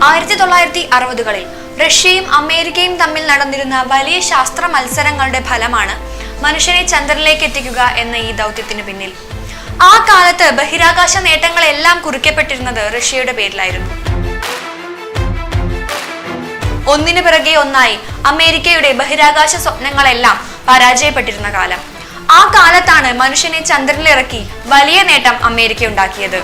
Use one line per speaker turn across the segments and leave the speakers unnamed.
1960-കളിൽ റഷ്യയും അമേരിക്കയും തമ്മിൽ നടന്നിരുന്ന വലിയ ശാസ്ത്ര മത്സരങ്ങളുടെ ഫലമാണ് മനുഷ്യനെ ചന്ദ്രനിലേക്ക് എത്തിക്കുക എന്ന ഈ ദൗത്യത്തിന് പിന്നിൽ. ആ കാലത്ത് ബഹിരാകാശ നേട്ടങ്ങളെല്ലാം കുറിക്കപ്പെട്ടിരുന്നത് റഷ്യയുടെ പേരിലായിരുന്നു. ഒന്നിനു പിറകെ ഒന്നായി അമേരിക്കയുടെ ബഹിരാകാശ സ്വപ്നങ്ങളെല്ലാം പരാജയപ്പെട്ടിരുന്ന കാലം. ആ കാലത്താണ് മനുഷ്യനെ ചന്ദ്രനിലിറക്കി വലിയ നേട്ടം അമേരിക്ക ഉണ്ടാക്കിയത്.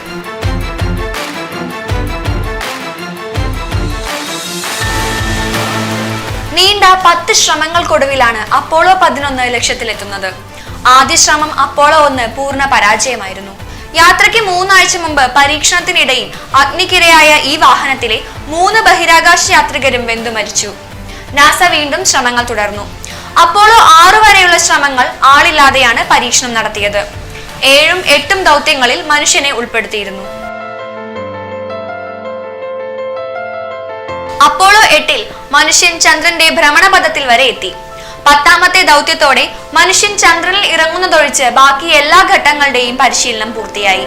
നീണ്ട 10 ശ്രമങ്ങൾക്കൊടുവിലാണ് അപ്പോളോ 11 ലക്ഷ്യത്തിലെത്തുന്നത്. ആദ്യ ശ്രമം അപ്പോളോ 1 പൂർണ്ണ പരാജയമായിരുന്നു. യാത്രയ്ക്ക് 3 ആഴ്ച മുമ്പ് പരീക്ഷണത്തിനിടയിൽ അഗ്നിക്കിരയായ ഈ വാഹനത്തിലെ 3 ബഹിരാകാശ യാത്രികരും വെന്തു മരിച്ചു. നാസ വീണ്ടും ശ്രമങ്ങൾ തുടർന്നു. അപ്പോളോ 6 വരെയുള്ള ശ്രമങ്ങൾ ആളില്ലാതെയാണ് പരീക്ഷണം നടത്തിയത്. 7ഉം 8ഉം ദൗത്യങ്ങളിൽ മനുഷ്യനെ ഉൾപ്പെടുത്തിയിരുന്നു. അപ്പോളോ 8-ൽ മനുഷ്യൻ ചന്ദ്രന്റെ ഭ്രമണപഥത്തിൽ വരെ എത്തി. 10ാമത്തെ ദൗത്യത്തോടെ മനുഷ്യൻ ചന്ദ്രനിൽ ഇറങ്ങുന്നതൊഴിച്ച് ബാക്കി എല്ലാ ഘട്ടങ്ങളുടെയും പരിശീലനം പൂർത്തിയായി.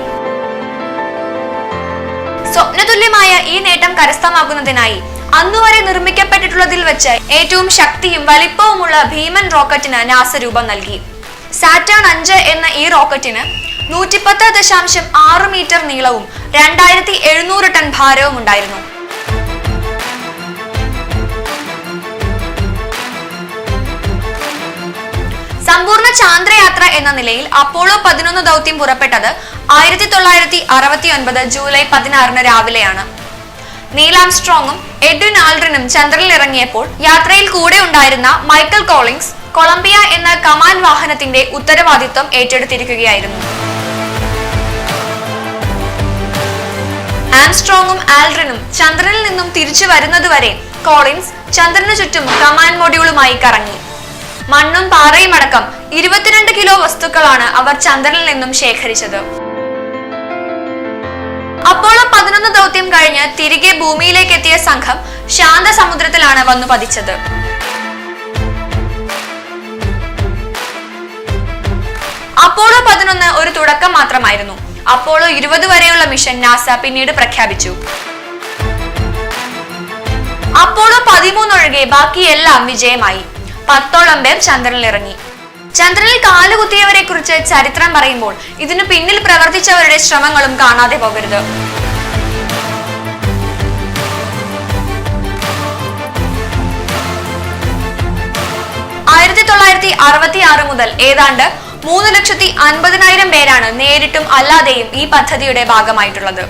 സ്വപ്നതുല്യമായ ഈ നേട്ടം കരസ്ഥമാക്കുന്നതിനായി അന്നുവരെ നിർമ്മിക്കപ്പെട്ടിട്ടുള്ളതിൽ വെച്ച് ഏറ്റവും ശക്തിയും വലിപ്പവുമുള്ള ഭീമൻ റോക്കറ്റിന് നാസ രൂപം നൽകി. സാറ്റേൺ 5 എന്ന ഈ റോക്കറ്റിന് 110.6 മീറ്റർ നീളവും 2700 ടൺ ഭാരവും ഉണ്ടായിരുന്നു. സമ്പൂർണ്ണ ചാന്ദ്രയാത്ര എന്ന നിലയിൽ അപ്പോളോ 11 ദൗത്യം പുറപ്പെട്ടത് 1969 ജൂലൈ 16 രാവിലെയാണ്. നീൽ ആംസ്ട്രോങ്ങും എഡ്വിൻ ആൽഡ്രിനും ചന്ദ്രനിൽ ഇറങ്ങിയപ്പോൾ യാത്രയിൽ കൂടെ ഉണ്ടായിരുന്ന മൈക്കൽ കോളിൻസ് കൊളംബിയ എന്ന കമാൻഡ് വാഹനത്തിന്റെ ഉത്തരവാദിത്വം ഏറ്റെടുത്തിരിക്കുകയായിരുന്നു. ആംസ്ട്രോങ്ങും ആൽഡ്രിനും ചന്ദ്രനിൽ നിന്നും തിരിച്ചു വരുന്നതുവരെ കോളിൻസ് ചന്ദ്രനു ചുറ്റും കമാൻഡ് മൊഡ്യൂളുമായി കറങ്ങി. മണ്ണും പാറയും അടക്കം 22 കിലോ വസ്തുക്കളാണ് അവർ ചന്ദ്രനിൽ നിന്നും ശേഖരിച്ചത്. അപ്പോളോ 11 ദൗത്യം കഴിഞ്ഞ് തിരികെ ഭൂമിയിലേക്ക് എത്തിയ സംഘം ശാന്ത സമുദ്രത്തിലാണ് വന്നു പതിച്ചത്. അപ്പോളോ 11 ഒരു തുടക്കം മാത്രമായിരുന്നു. അപ്പോളോ 20 വരെയുള്ള മിഷൻ നാസ പിന്നീട് പ്രഖ്യാപിച്ചു. അപ്പോളോ 13 ഒഴികെ ബാക്കിയെല്ലാം വിജയമായി. 10ഓളം പേർ ചന്ദ്രനിൽ ഇറങ്ങി. ചന്ദ്രനിൽ കാലുകുത്തിയവരെ കുറിച്ച് ചരിത്രം പറയുമ്പോൾ ഇതിനു പിന്നിൽ പ്രവർത്തിച്ചവരുടെ ശ്രമങ്ങളും കാണാതെ പോകരുത്. 1966 മുതൽ ഏതാണ്ട് 3,50,000 പേരാണ് നേരിട്ടും അല്ലാതെയും ഈ പദ്ധതിയുടെ ഭാഗമായിട്ടുള്ളത്.